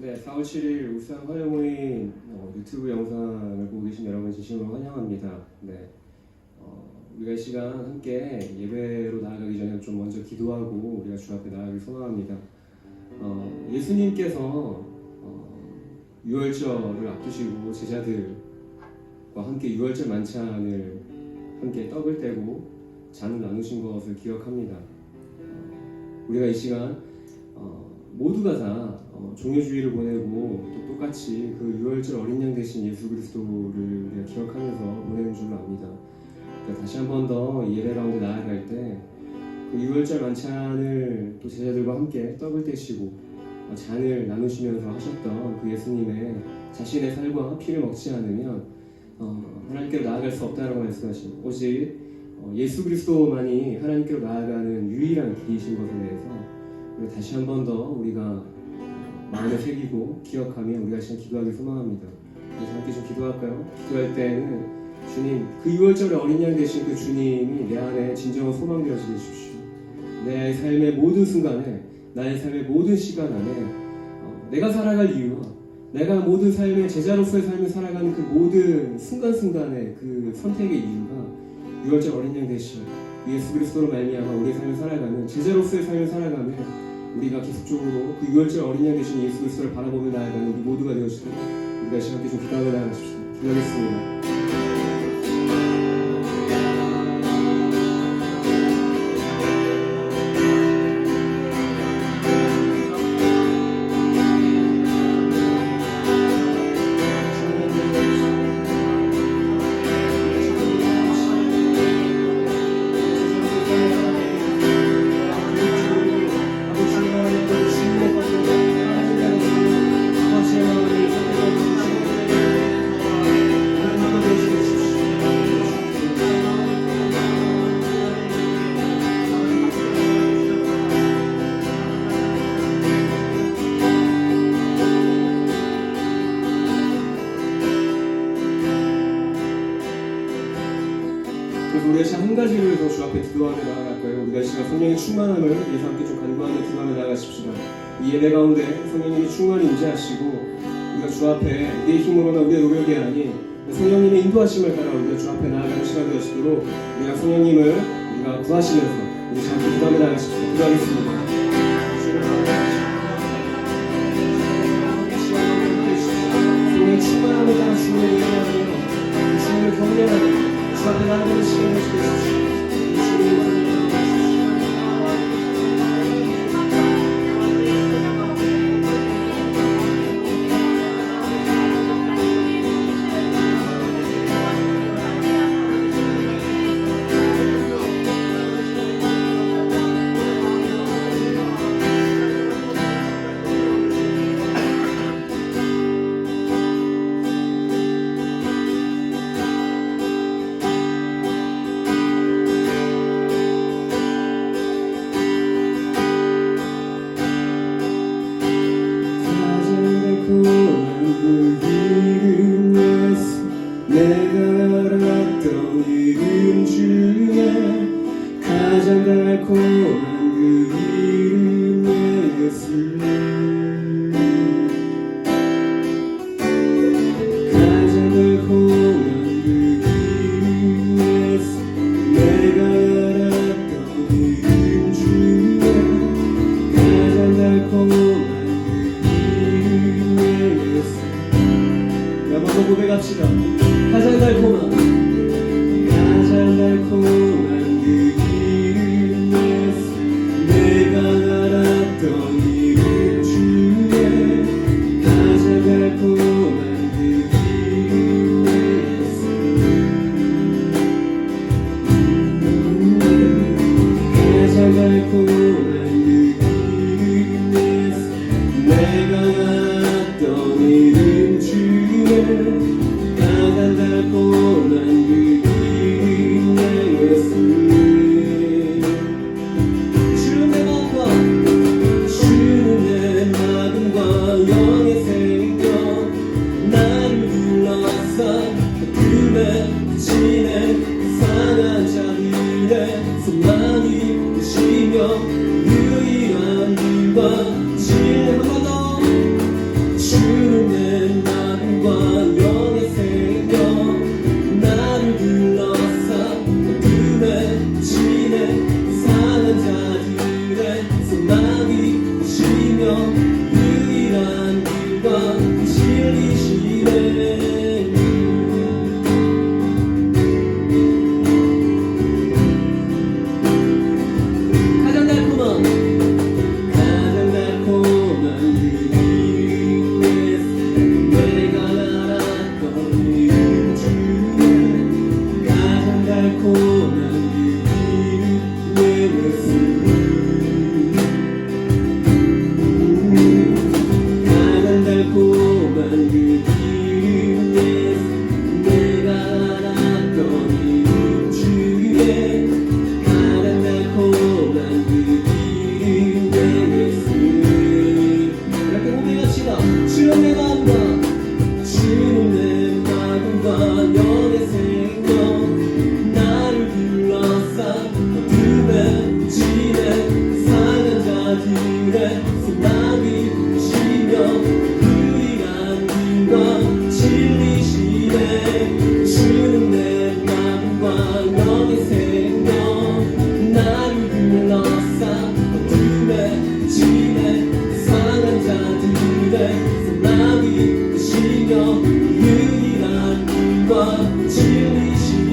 네, 4월 7일 울산 화요모임 유튜브 영상을 보고 계신 여러분 진심으로 환영합니다. 네, 우리가 이 시간 함께 예배로 나아가기 전에 좀 먼저 기도하고 우리가 주 앞에 나아가길 소망합니다. 예수님께서 유월절을 앞두시고 제자들과 함께 유월절 만찬을 함께 떡을 떼고 잔을 나누신 것을 기억합니다. 우리가 이 시간 모두가 다 종료주의를 보내고 또 똑같이 그 유월절 어린 양 대신 예수 그리스도를 우리가 기억하면서 보내는 줄로 압니다. 그러니까 다시 한 번 더 예배 가운데 나아갈 때 그 유월절 만찬을 또 제자들과 함께 떡을 떼시고 잔을 나누시면서 하셨던 그 예수님의 자신의 살과 피를 먹지 않으면 하나님께로 나아갈 수 없다라고 말씀하신, 오직 예수 그리스도만이 하나님께로 나아가는 유일한 길이신 것에 대해서 다시 한 번 더 우리가 마음에 새기고 기억하며 우리가 시간 기도하길 소망합니다. 그래서 함께 좀 기도할까요? 기도할 때는 주님, 그 유월절의 어린 양 되신 그 주님이 내 안에 진정한 소망 되어지게 해주십시오. 내 삶의 모든 순간에, 나의 삶의 모든 시간 안에 내가 살아갈 이유와 내가 모든 삶의 제자로서의 삶을 살아가는 그 모든 순간순간의 그 선택의 이유가 유월절 어린 양 되신 예수 그리스도로 말미암아 우리의 삶을 살아가는 제자로서의 삶을 살아가며 우리가 계속적으로 그 유월절 어린 양 되신 예수 그리스도를 바라보며 나아가는 우리 모두가 되어주도록 우리가 이 시간 좀 기도하며 나아가십시오. 기도하겠습니다. 우리가 시간 한 가지를 더 주 앞에 기도하며 나아갈 거예요. 우리가 시간 성령의 충만함을 위해서 함께 좀 간구하며 기도하며 나아가십시다. 이 예배 가운데 성령님이 충만히 임재하시고 우리가 주 앞에 우리의 힘으로나 우리의 노력이 아닌 성령님의 인도하심을 따라 우리가 주 앞에 나아가는 시간 되어지도록 우리가 성령님을 우리가 구하시면서 우리 함께 기도하며 나아가십시다. 기도하겠습니다. 성령의 충만함을 따라 주님을 인도하며 주님을 경배하며 주 앞에 나아가는 시간을 주십시오. 고백합시다. 가장 달콤한 그 이름 예수, 내가 알았던 이름 중에 가장 달콤한 그 이름 예수, 가장 달콤한 그 이름 예수, 내가 알았던 이름 중에 가장 달콤한 그 이름 예수. 주는 내 마음과 영의 생명 나를 불러서 어둠에 지낸 상한 자들의 소망이 되시며 유일한 길과 진리. 한 번 더 마음과 진리시네.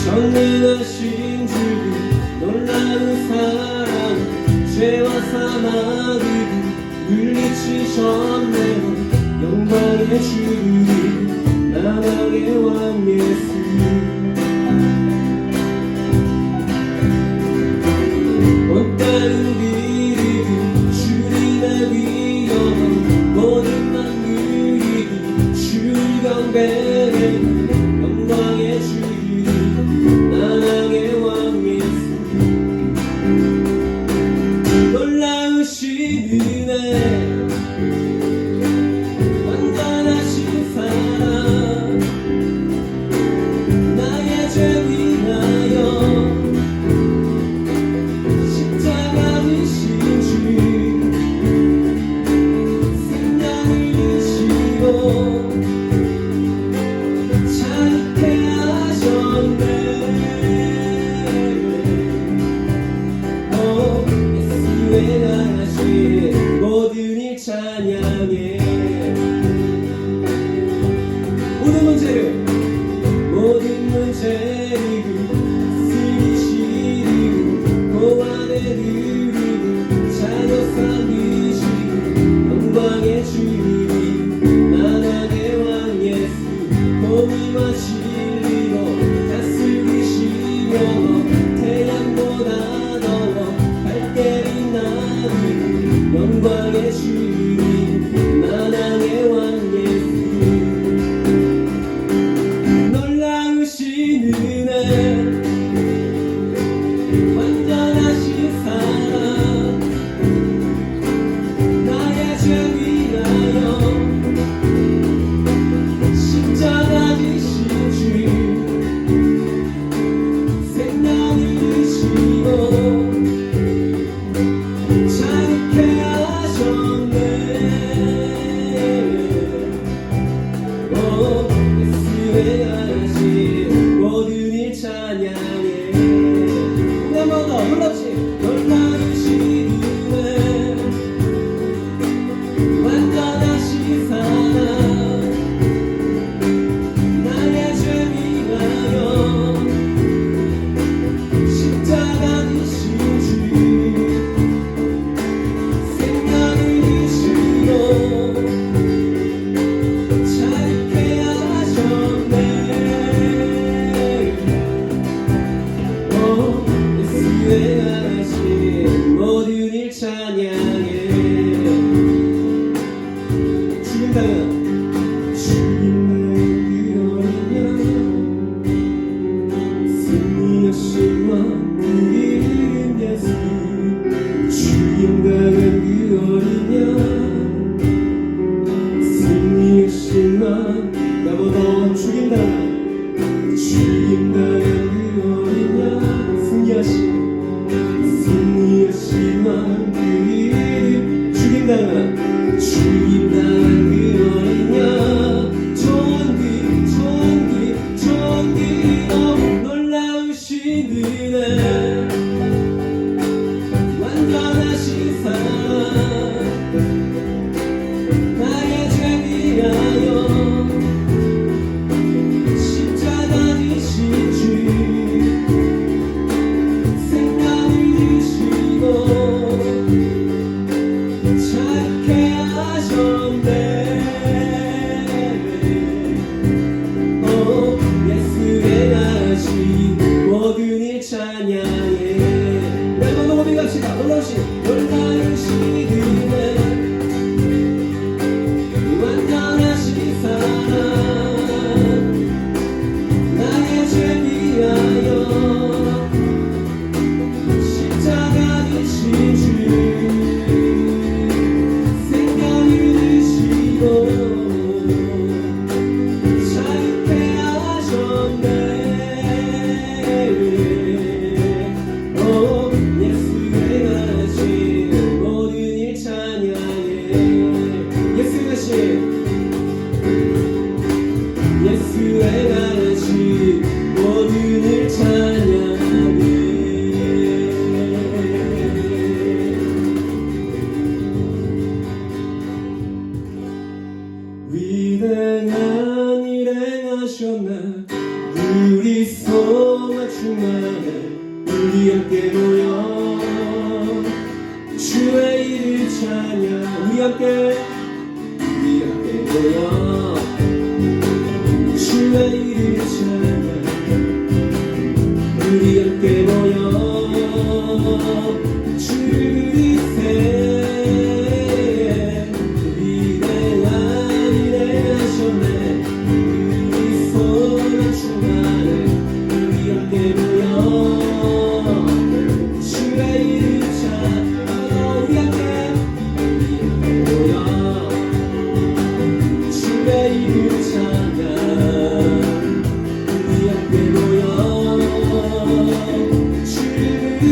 전능하신 주 놀라운 사랑 죄와 사망을 물리치셨네. 영광의 주님 나라의 왕 예수 온 땅을 이르고 주님 날 위하여 모든 만물이 주를 경배하는 영광의 주님 나라의 왕 예수 놀라우신 은혜 완전하신 사랑 둘이서 충만해 우리 함께 모여 주의 이름 찬양 우리 함께 모여 주의 이름 찬양 우리 함께 모여 주의 새 위대한 일을 하셨네 우리 손을 충만해 우리 함께 모여 주의 이름 찬양 우리 함께 모여 주의 이름 찬양 우리 함께 모여 주의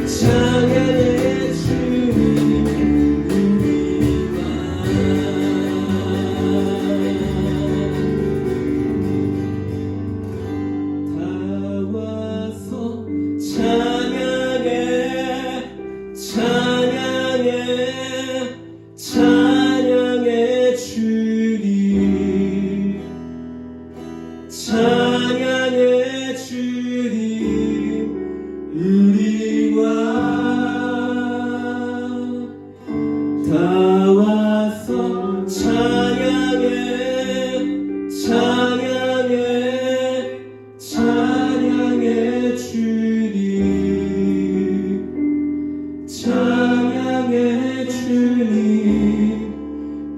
찬양의 주님 다 와서 찬양해 찬양해 찬양해 주님 찬양해 주님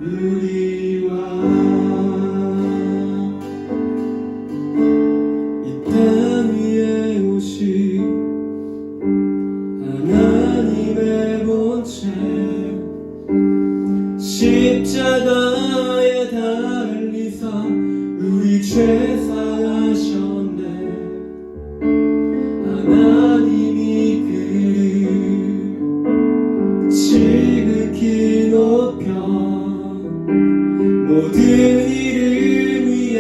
우리와 이 땅 위에 오신 하나님의 본체 십자가에 달리사 우리 죄 사하셨네 하나님이 그를 지극히 높여 모든 이름 위에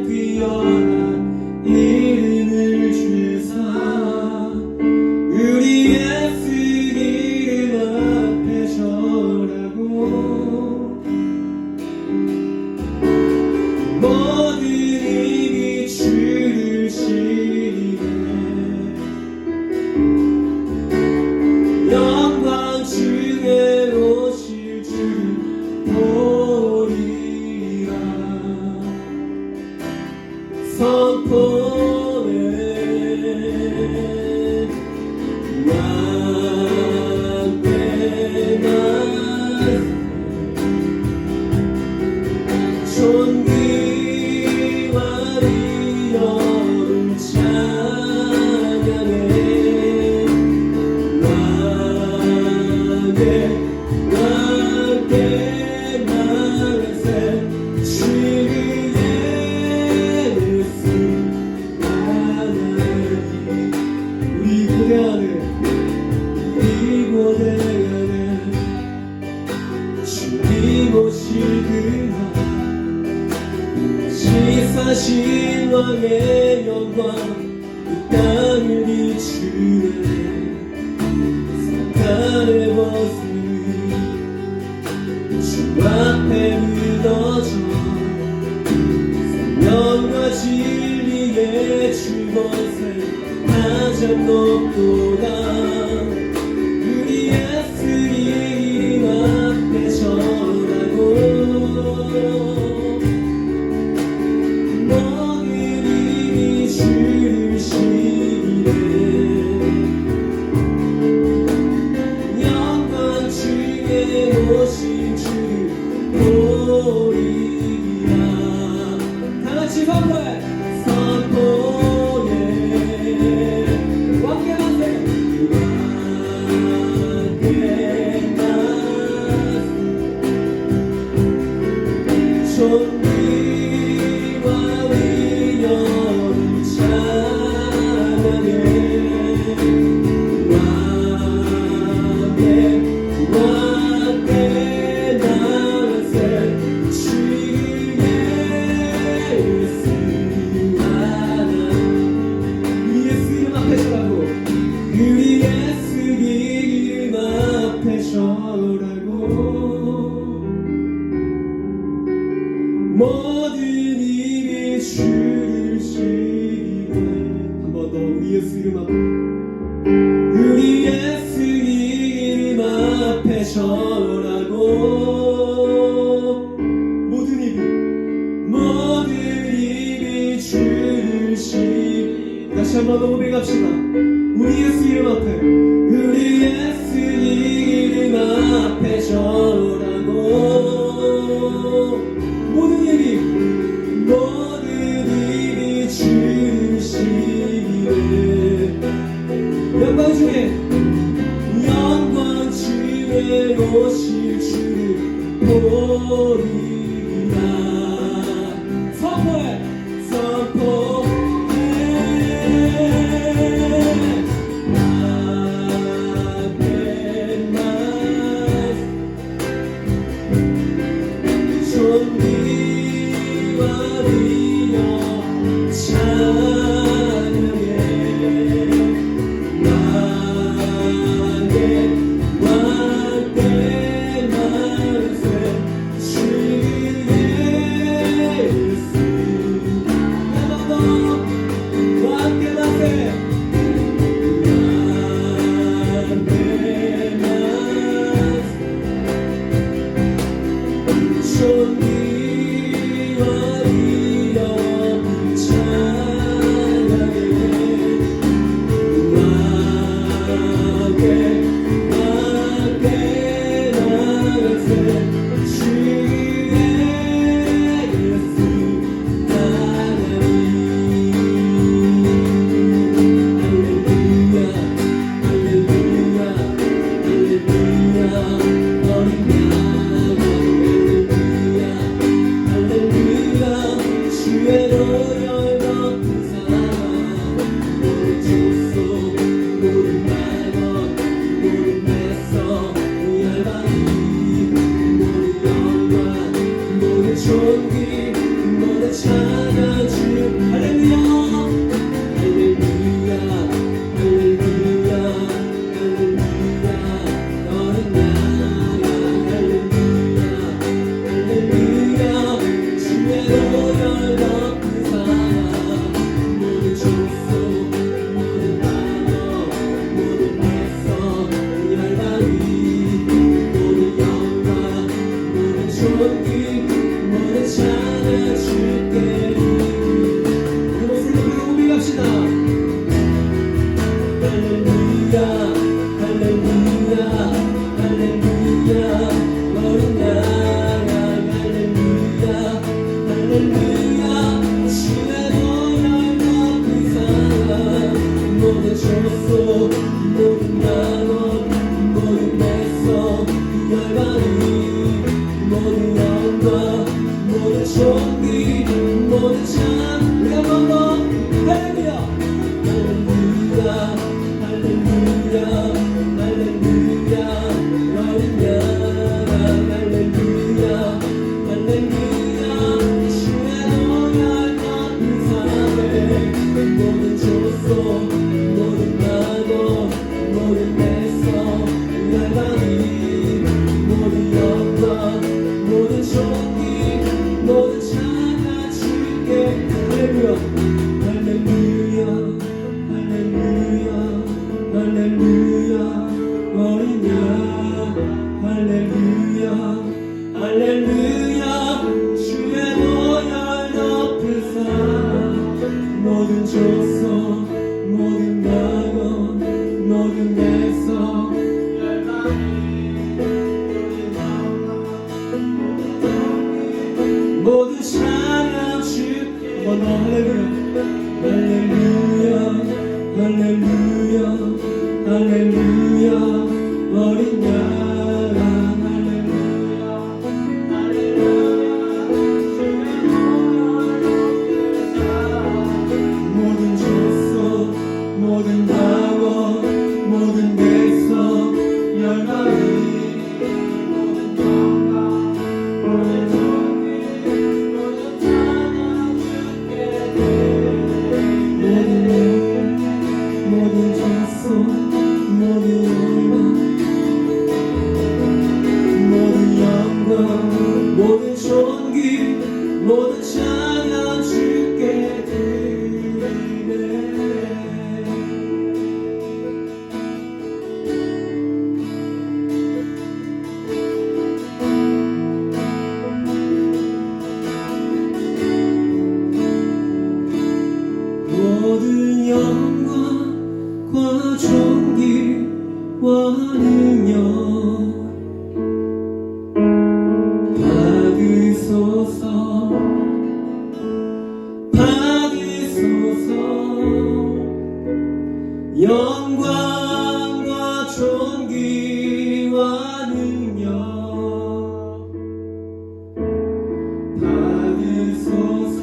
뛰어난 이름을 주사 우리 예수 이름 앞에 절하고 모든 입이 주를 시리네 영광 중에 오실 주를 보리라 선포해 존귀와 위엄을 찬양해 왕께 말세 주의 예수 하나님 우리 고대하네 주님 오실 그날 지사신 왕의 영광 이 땅을 비추네 사탄의 벗음이 주 앞에 묻어져 생명과 진리의 주것에 다잡 높도다 우리 예수 이름 앞에 절하고 모든 입이 주를 시리네 영광 중에 오신 주를 보리라 다같이 선포해 선포해 왕께 만세 존귀와 위엄을 찬양해 왕께 날세 주의 예수 하나님 우리 예수 이름 앞에 절하고 우리 예수 이름 앞에 절하고 모든 입이 주를 시리네 한 번 더 우리 예수 이름 앞에 우리 예수 이름 앞에 절하고 모든 입이 주를 시리네 다시 한 번 더 고백합시다 우리 예수 이름 앞에 우리 예수 이름 앞에 절하고 모든 입이 주를 시리네 영광 중에 오실 주를 보리라 선포해 존귀와 위엄 찬양해 왕께 말세 주의 예수 왕께 말세 존귀와 할렐루야 주의 보혈 덮으사 모든 조소 모든 낙원 모든 백성 모든 찬양 주께 할렐루야 할렐루야 할렐루야 어린 양 모든 강원 모든 백성 열방이 모든 영광 모든 존귀 모든 찬양 주께 모든 족속 모든 열방 모든 영광 모든 존귀 모든 찬양 주께 모든 영광과 존귀와 능력 받으소서 받으소서 영광과 존귀와 능력 받으소서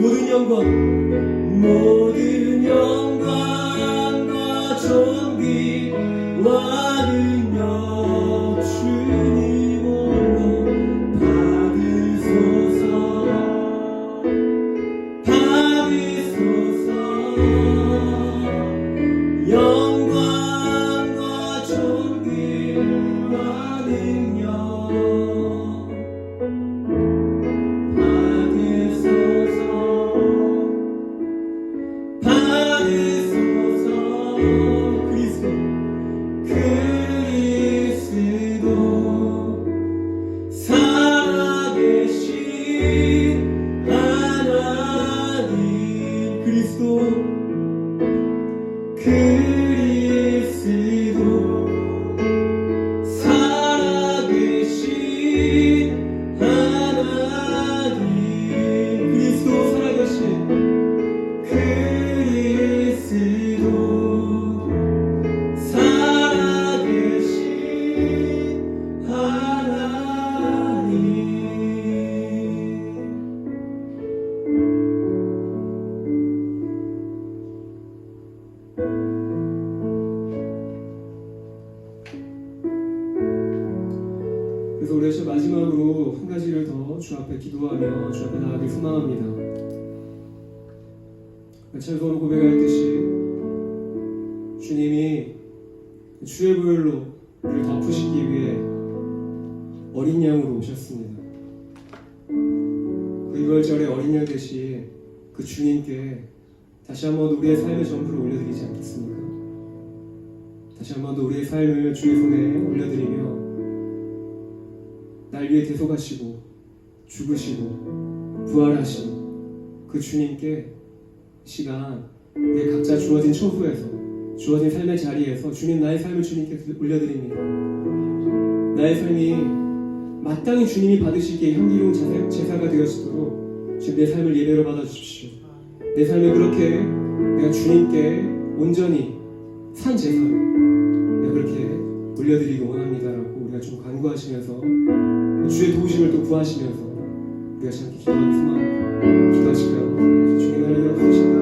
모든 영광 모든 영광과 존귀와 능력 주님 홀로 받으소서 받으소서 영광과 존귀와 능력 그래서 우리 다시 마지막으로 한 가지를 더 주 앞에 기도하며 주 앞에 나아가길 소망합니다. 찬송으로 고백하였듯이 주님이 주의 보혈로 우리를 덮으시기 위해 어린 양으로 오셨습니다. 그 유월절에 어린 양 대신 그 주님께 다시 한번 우리의 삶의 전부를 올려드리지 않겠습니까? 다시 한번 더 우리의 삶을 주의 손에 올려드리며 날 위해 대속하시고 죽으시고 부활하시고 그 주님께 시간 우리 각자 주어진 처소에서 주어진 삶의 자리에서 주님 나의 삶을 주님께 올려드립니다. 나의 삶이 마땅히 주님이 받으시기에 향기로운 제사가 되어지도록 주님 내 삶을 예배로 받아주십시오. 내 삶을 그렇게 내가 주님께 온전히 산 제사로 내가 그렇게 올려드리기 원합니다라고 우리가 좀 간구하시면서 주의 도우심을 또 구하시면서 우리가 참 기도하기 소망합니다. 기도하실까요? 주님 나를 부르신다.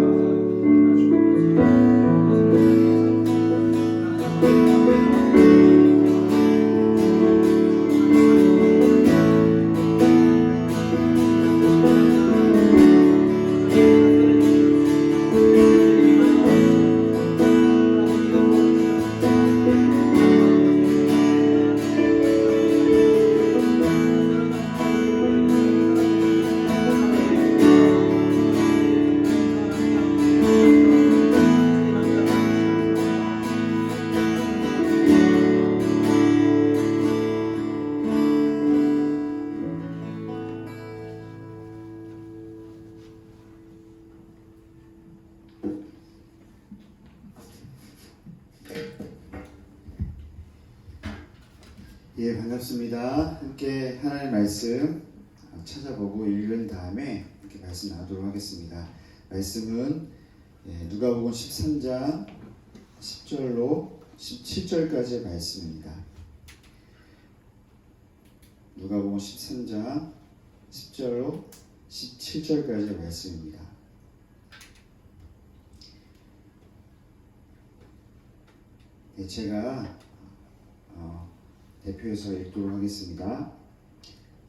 예, 반갑습니다. 함께 하나님의 말씀 찾아보고 읽은 다음에 이렇게 말씀 나누도록 하겠습니다. 말씀은 누가복음 13장 10절로 17절까지의 말씀입니다. 누가복음 13장 10절로 17절까지의 말씀입니다. 제가 대표해서 읽도록 하겠습니다.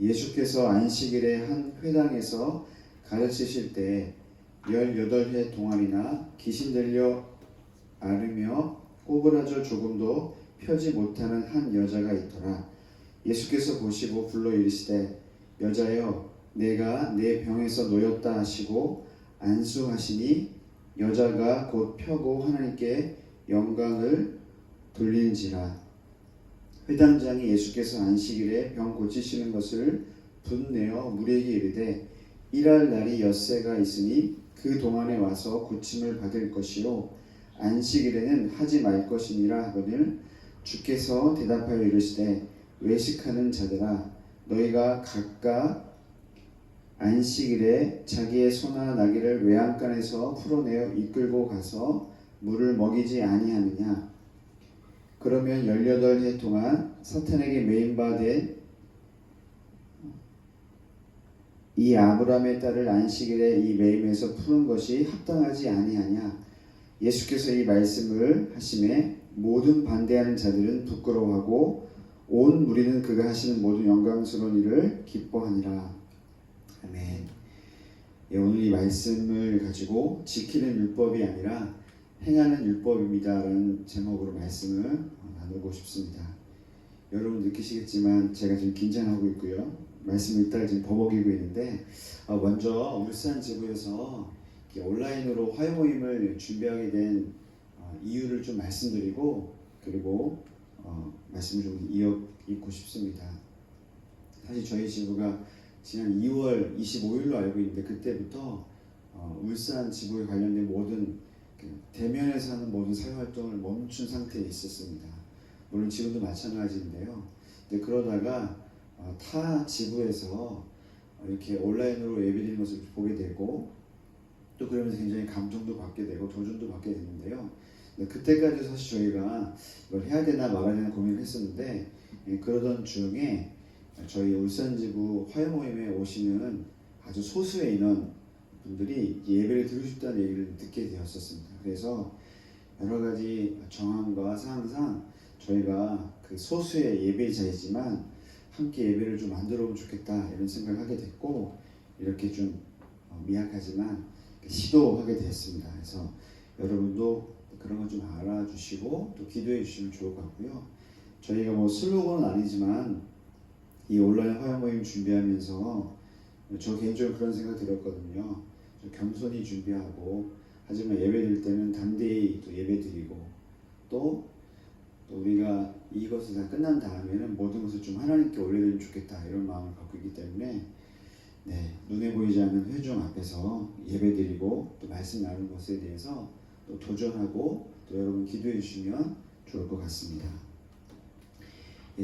예수께서 안식일에 한 회당에서 가르치실 때 18해 동안이나 귀신 들려 앓으며 꼬부라져 조금도 펴지 못하는 한 여자가 있더라. 예수께서 보시고 불러 이르시되 여자여 내가 내 병에서 놓였다 하시고 안수하시니 여자가 곧 펴고 하나님께 영광을 돌리는지라. 회당장이 예수께서 안식일에 병 고치시는 것을 분내어 무리에게 이르되 일할 날이 엿새가 있으니 그 동안에 와서 고침을 받을 것이요 안식일에는 하지 말 것이니라 하거늘 주께서 대답하여 이르시되 외식하는 자들아 너희가 각각 안식일에 자기의 소나 나귀를 외양간에서 풀어내어 이끌고 가서 물을 먹이지 아니하느냐. 그러면 18해 동안 사탄에게 매인받은 이 아브라함의 딸을 안식일에 이 매임에서 푸는 것이 합당하지 아니하냐. 예수께서 이 말씀을 하심에 모든 반대하는 자들은 부끄러워하고 온 무리는 그가 하시는 모든 영광스러운 일을 기뻐하니라. 아멘. 오늘 이 말씀을 가지고 지키는 율법이 아니라 행하는 율법입니다라는 제목으로 말씀을 나누고 싶습니다. 여러분 느끼시겠지만 제가 지금 긴장하고 있고요. 말씀 읽다가 지금 버벅이고 있는데 먼저 울산 지부에서 온라인으로 화요 모임을 준비하게 된 이유를 좀 말씀드리고 그리고 말씀을 좀 읽고 싶습니다. 사실 저희 지부가 지난 2월 25일로 알고 있는데 그때부터 울산 지부에 관련된 모든 대면에서 하는 모든 사회활동을 멈춘 상태에 있었습니다. 물론 지금도 마찬가지인데요. 근데 그러다가 타 지부에서 이렇게 온라인으로 예배드리는 것을 보게 되고 또 그러면서 굉장히 감동도 받게 되고 도전도 받게 됐는데요. 그때까지 사실 저희가 이걸 해야 되나 말아야 되나 고민을 했었는데 그러던 중에 저희 울산 지부 화요 모임에 오시는 아주 소수의 인원 분들이 예배를 드리고 싶다는 얘기를 듣게 되었었습니다. 그래서 여러 가지 정황과 사항상 저희가 그 소수의 예배자이지만 함께 예배를 좀 만들어 보면 좋겠다 이런 생각을 하게 됐고 이렇게 좀 미약하지만 시도하게 됐습니다. 그래서 여러분도 그런 거 좀 알아주시고 또 기도해 주시면 좋을 것 같고요. 저희가 뭐 슬로건은 아니지만 이 온라인 화요 모임 준비하면서 저 개인적으로 그런 생각 들었거든요. 좀 겸손히 준비하고 하지만 예배 드릴 때는 담대히 또 예배 드리고 또 우리가 이것이 다 끝난 다음에는 모든 것을 좀 하나님께 올려드리면 좋겠다 이런 마음을 갖고 있기 때문에 눈에 보이지 않는 회중 앞에서 예배 드리고 또 말씀 나누는 것에 대해서 또 도전하고 또 여러분 기도해 주시면 좋을 것 같습니다.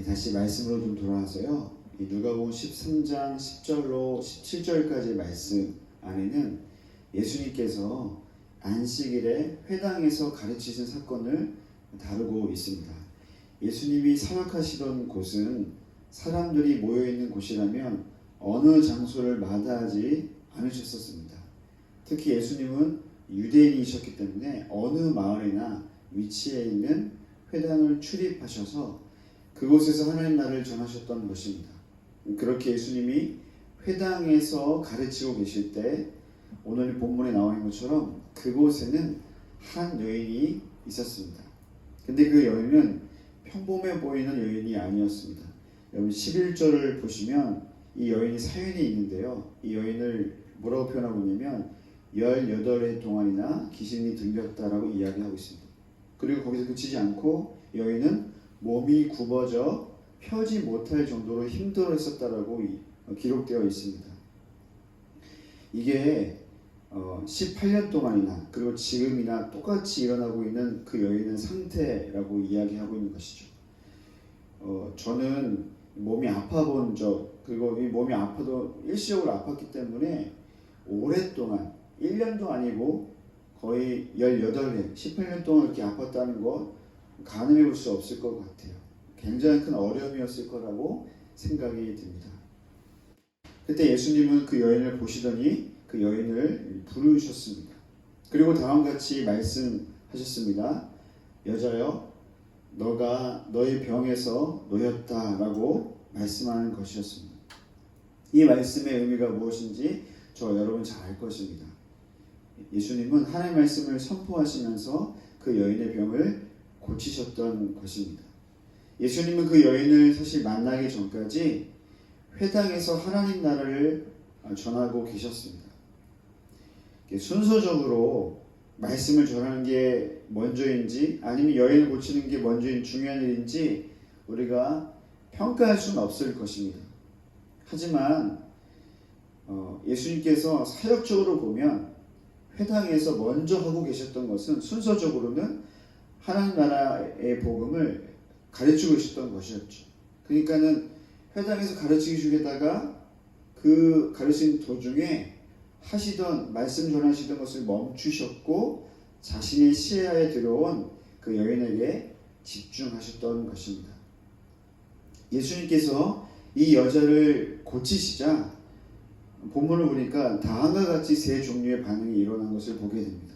다시 말씀으로 좀 돌아와서요. 누가복음 13장 10절로 17절까지의 말씀 안에는 예수님께서 안식일에 회당에서 가르치신 사건을 다루고 있습니다. 예수님이 사역하시던 곳은 사람들이 모여있는 곳이라면 어느 장소를 마다하지 않으셨었습니다. 특히 예수님은 유대인이셨기 때문에 어느 마을이나 위치에 있는 회당을 출입하셔서 그곳에서 하나님 나라를 전하셨던 것입니다. 그렇게 예수님이 회당에서 가르치고 계실 때 오늘 본문에 나와 있는 것처럼 그곳에는 한 여인이 있었습니다. 근데 그 여인은 평범해 보이는 여인이 아니었습니다. 여러분 11절을 보시면 이 여인이 사연이 있는데요. 이 여인을 뭐라고 표현하고 있냐면 18해 동안이나 귀신이 들렸다라고 이야기하고 있습니다. 그리고 거기서 그치지 않고 여인은 몸이 굽어져 펴지 못할 정도로 힘들어했었다라고 기록되어 있습니다. 이게 18년 동안이나 그리고 지금이나 똑같이 일어나고 있는 그 여인의 상태라고 이야기하고 있는 것이죠. 저는 몸이 아파 본 적, 그리고 이 몸이 아파도 일시적으로 아팠기 때문에 오랫동안 1년도 아니고 거의 18년, 18년 동안 이렇게 아팠다는 것 가늠해 볼 수 없을 것 같아요. 굉장히 큰 어려움이었을 거라고 생각이 듭니다. 그때 예수님은 그 여인을 보시더니 그 여인을 부르셨습니다. 그리고 다음과 같이 말씀하셨습니다. 여자여, 너가 너의 병에서 놓였다라고 말씀하는 것이었습니다. 이 말씀의 의미가 무엇인지 저 여러분 잘 알 것입니다. 예수님은 하나님의 말씀을 선포하시면서 그 여인의 병을 고치셨던 것입니다. 예수님은 그 여인을 사실 만나기 전까지 회당에서 하나님 나라를 전하고 계셨습니다. 순서적으로 말씀을 전하는 게 먼저인지 아니면 여인을 고치는 게 먼저인 중요한 일인지 우리가 평가할 수는 없을 것입니다. 하지만 예수님께서 사역적으로 보면 회당에서 먼저 하고 계셨던 것은 순서적으로는 하나님 나라의 복음을 가르치고 계셨던 것이었죠. 그러니까는 회당에서 가르치기 중에다가 그 가르치는 도중에 하시던 말씀 전하시던 것을 멈추셨고 자신의 시야에 들어온 그 여인에게 집중하셨던 것입니다. 예수님께서 이 여자를 고치시자 본문을 보니까 다음과 같이 세 종류의 반응이 일어난 것을 보게 됩니다.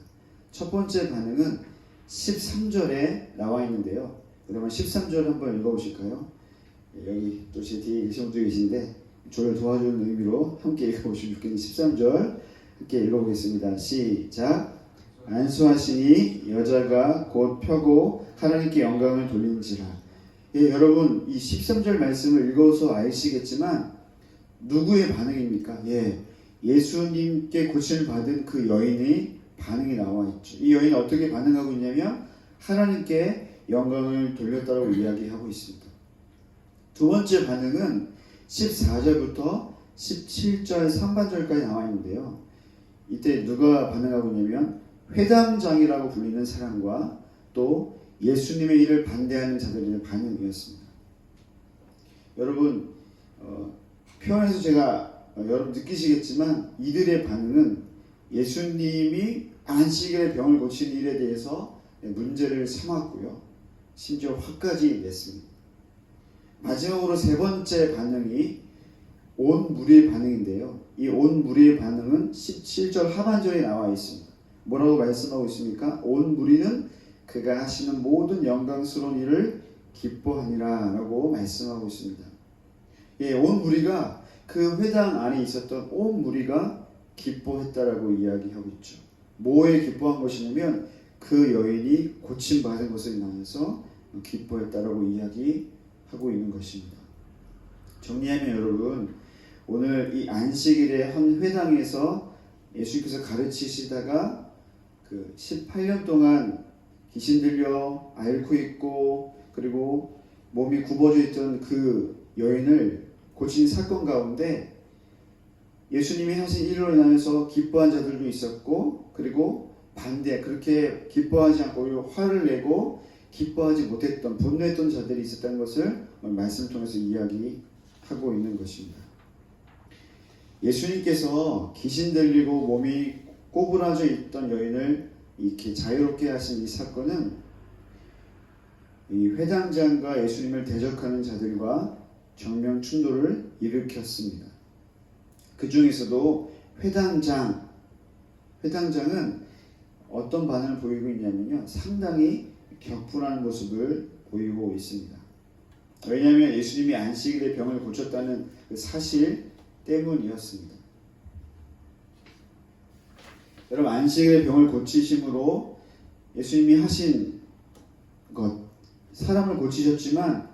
첫 번째 반응은 13절에 나와 있는데요. 여러분 13절 한번 읽어보실까요? 여기 또 제 뒤에 계신 분들이 계신데 저를 도와주는 의미로 함께 읽어보시면 좋겠는 13절 함께 읽어보겠습니다. 시작. 안수하시니 여자가 곧 펴고 하나님께 영광을 돌린지라. 여러분 이 13절 말씀을 읽어서 아시겠지만 누구의 반응입니까? 예수님께 고침을 받은 그 여인의 반응이 나와 있죠. 이 여인이 어떻게 반응하고 있냐면 하나님께 영광을 돌렸다고 이야기하고 있습니다. 두 번째 반응은 14절부터 17절 상반절까지 나와 있는데요. 이때 누가 반응하고 있냐면 회당장이라고 불리는 사람과 또 예수님의 일을 반대하는 자들의 반응이었습니다. 여러분 표현에서 제가 여러분 느끼시겠지만 이들의 반응은 예수님이 안식일에 병을 고치는 일에 대해서 문제를 삼았고요. 심지어 화까지 냈습니다. 마지막으로 세 번째 반응이 온 무리의 반응인데요. 이 온 무리의 반응은 17절 하반절에 나와 있습니다. 뭐라고 말씀하고 있습니까? 온 무리는 그가 하시는 모든 영광스러운 일을 기뻐하니라 라고 말씀하고 있습니다. 온 무리가 그 회당 안에 있었던 온 무리가 기뻐했다라고 이야기하고 있죠. 뭐에 기뻐한 것이냐면 그 여인이 고침받은 것을 인하여서 기뻐했다라고 이야기하고 있는 것입니다. 정리하면 여러분 오늘 이 안식일의 한 회당에서 예수님께서 가르치시다가 그 18년 동안 귀신 들려 앓고 있고 그리고 몸이 굽어져 있던 그 여인을 고친 사건 가운데 예수님이 하신 일로 인하여서 기뻐한 자들도 있었고 그리고 반대 그렇게 기뻐하지 않고 화를 내고 기뻐하지 못했던 분노했던 자들이 있었다는 것을 말씀을 통해서 이야기하고 있는 것입니다. 예수님께서 귀신 들리고 몸이 꼬부라져 있던 여인을 이렇게 자유롭게 하신 이 사건은 이 회당장과 예수님을 대적하는 자들과 정면 충돌을 일으켰습니다. 그 중에서도 회당장은 어떤 반응을 보이고 있냐면요. 상당히 격분하는 모습을 보이고 있습니다. 왜냐하면 예수님이 안식일에 병을 고쳤다는 그 사실 때문이었습니다. 여러분 안식일에 병을 고치심으로 예수님이 하신 것 사람을 고치셨지만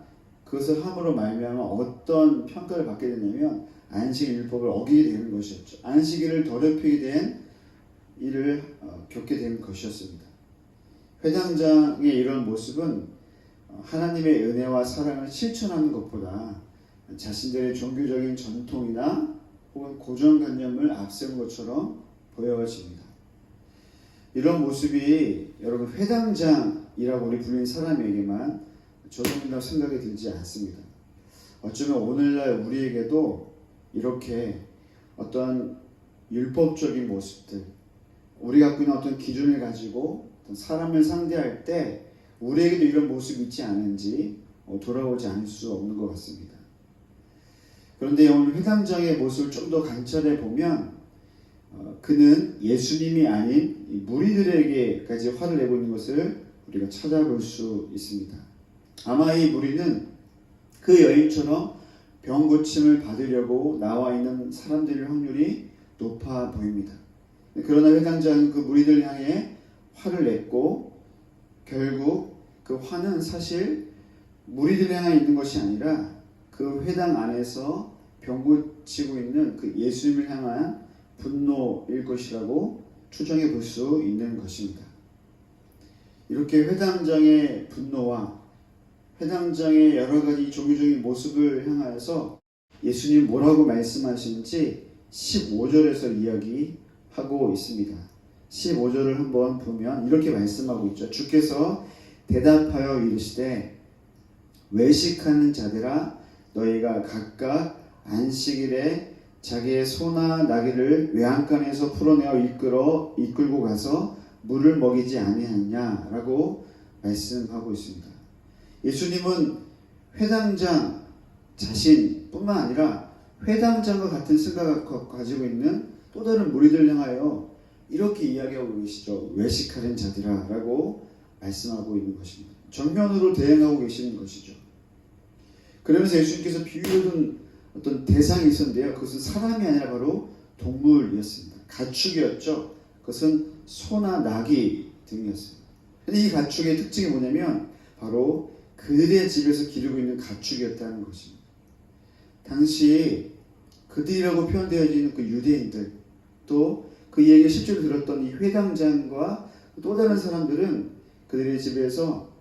그것을 함으로 말미암아 어떤 평가를 받게 되냐면 안식일법을 어기게 되는 것이었죠. 안식일을 더럽히게 된 일을 겪게 된 것이었습니다. 회당장의 이런 모습은 하나님의 은혜와 사랑을 실천하는 것보다 자신들의 종교적인 전통이나 혹은 고정관념을 앞세운 것처럼 보여집니다. 이런 모습이 여러분 회당장이라고 우리 불리는 사람에게만 적용된다고 생각이 들지 않습니다. 어쩌면 오늘날 우리에게도 이렇게 어떤 율법적인 모습들, 우리가 갖고 있는 어떤 기준을 가지고 어떤 사람을 상대할 때 우리에게도 이런 모습이 있지 않은지 돌아오지 않을 수 없는 것 같습니다. 그런데 오늘 회당장의 모습을 좀 더 관찰해 보면 그는 예수님이 아닌 무리들에게까지 화를 내고 있는 것을 우리가 찾아볼 수 있습니다. 아마 이 무리는 그 여인처럼 병 고침을 받으려고 나와 있는 사람들의 확률이 높아 보입니다. 그러나 회당장은 그 무리들 향해 화를 냈고 결국 그 화는 사실 무리들 향해 있는 것이 아니라 그 회당 안에서 병 고치고 있는 그 예수님을 향한 분노일 것이라고 추정해 볼 수 있는 것입니다. 이렇게 회당장의 분노와 회당장의 여러 가지 종교적인 모습을 향하여서 예수님 뭐라고 말씀하시는지 15절에서 이야기하고 있습니다. 15절을 한번 보면 이렇게 말씀하고 있죠. 주께서 대답하여 이르시되 외식하는 자들아 너희가 각각 안식일에 자기의 소나 나귀를 외양간에서 풀어내어 이끌고 가서 물을 먹이지 아니하냐라고 말씀하고 있습니다. 예수님은 회당장 자신뿐만 아니라 회당장과 같은 생각을 가지고 있는 또 다른 무리들 향하여 이렇게 이야기하고 계시죠. 외식하는 자들아 라고 말씀하고 있는 것입니다. 정면으로 대응하고 계시는 것이죠. 그러면서 예수님께서 비유를 둔 어떤 대상이 있었는데요. 그것은 사람이 아니라 바로 동물이었습니다. 가축이었죠. 그것은 소나 나귀 등이었습니다. 근데 이 가축의 특징이 뭐냐면 바로 그들의 집에서 기르고 있는 가축이었다는 것입니다. 당시 그들이라고 표현되어 있는 그 유대인들 또 그 이야기를 실제로 들었던 이 회당장과 또 다른 사람들은 그들의 집에서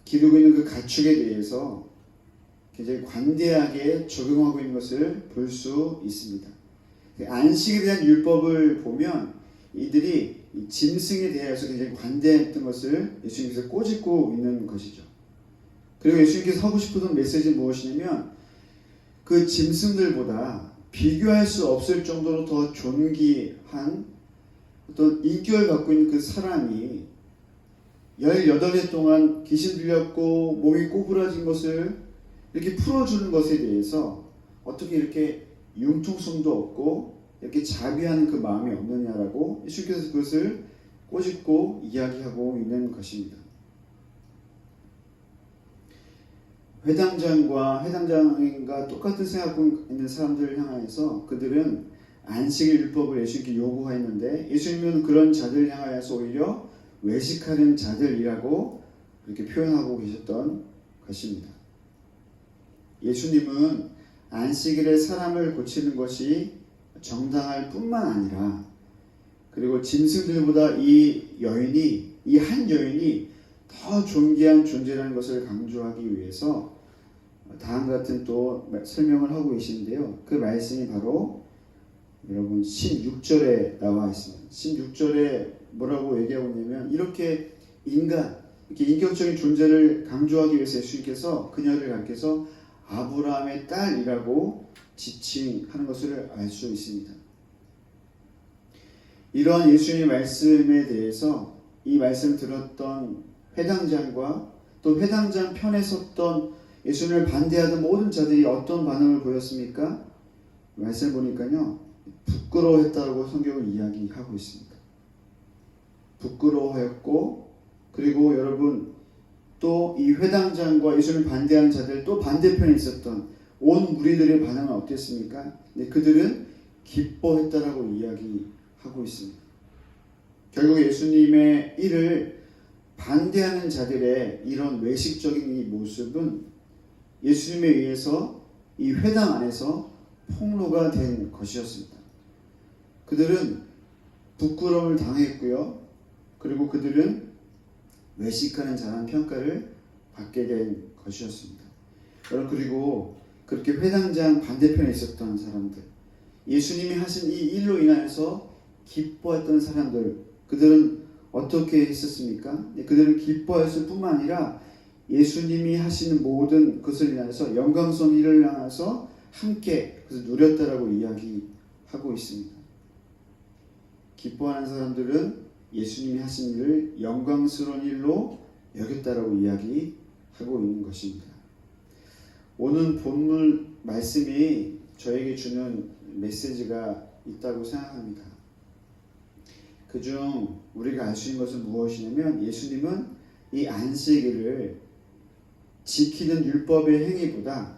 기르고 있는 그 가축에 대해서 굉장히 관대하게 적용하고 있는 것을 볼 수 있습니다. 안식에 대한 율법을 보면 이들이 짐승에 대해서 굉장히 관대했던 것을 예수님께서 꼬집고 있는 것이죠. 그리고 예수님께서 하고 싶었던 메시지는 무엇이냐면 그 짐승들보다 비교할 수 없을 정도로 더 존귀한 어떤 인격을 갖고 있는 그 사람이 18해 동안 귀신 들렸고 몸이 꼬부라진 것을 이렇게 풀어주는 것에 대해서 어떻게 이렇게 융통성도 없고 이렇게 자비하는 그 마음이 없느냐라고 예수께서 그것을 꼬집고 이야기하고 있는 것입니다. 회당장과 똑같은 생각하고 있는 사람들을 향하여서 그들은 안식일 율법을 예수님께 요구했는데 예수님은 그런 자들을 향하여서 오히려 외식하는 자들이라고 그렇게 표현하고 계셨던 것입니다. 예수님은 안식일에 사람을 고치는 것이 정당할 뿐만 아니라 그리고 짐승들보다 이 한 여인이 더 존귀한 존재라는 것을 강조하기 위해서 다음과 같은 또 설명을 하고 계시는데요. 그 말씀이 바로 여러분 16절에 나와 있습니다. 16절에 뭐라고 얘기하고 있냐면 이렇게 인격적인 존재를 강조하기 위해서 예수님께서 그녀를 가르쳐서 아브라함의 딸이라고 지칭하는 것을 알 수 있습니다. 이러한 예수님의 말씀에 대해서 이 말씀을 들었던 회당장과 또 회당장 편에 섰던 예수님을 반대하던 모든 자들이 어떤 반응을 보였습니까? 말씀을 보니까요. 부끄러워했다고 성경을 이야기하고 있습니다. 부끄러워했고 그리고 여러분 또 이 회당장과 예수님을 반대하는 자들 또 반대편에 있었던 온 무리들의 반응은 어땠습니까? 네, 그들은 기뻐했다라고 이야기하고 있습니다. 결국 예수님의 일을 반대하는 자들의 이런 외식적인 이 모습은 예수님에 의해서 이 회당 안에서 폭로가 된 것이었습니다. 그들은 부끄러움을 당했고요. 그리고 그들은 외식하는 자라는 평가를 받게 된 것이었습니다. 여러분 그리고 그렇게 회당장 반대편에 있었던 사람들 예수님이 하신 이 일로 인하여서 기뻐했던 사람들 그들은 어떻게 했었습니까? 그들은 기뻐했을 뿐만 아니라 예수님이 하시는 모든 것을 위해서 영광성을 향해서 함께 그것을 누렸다라고 이야기하고 있습니다. 기뻐하는 사람들은 예수님이 하신 일을 영광스러운 일로 여겼다라고 이야기하고 있는 것입니다. 오늘 본문 말씀이 저에게 주는 메시지가 있다고 생각합니다. 그중 우리가 알 수 있는 것은 무엇이냐면 예수님은 이 안식일을 지키는 율법의 행위보다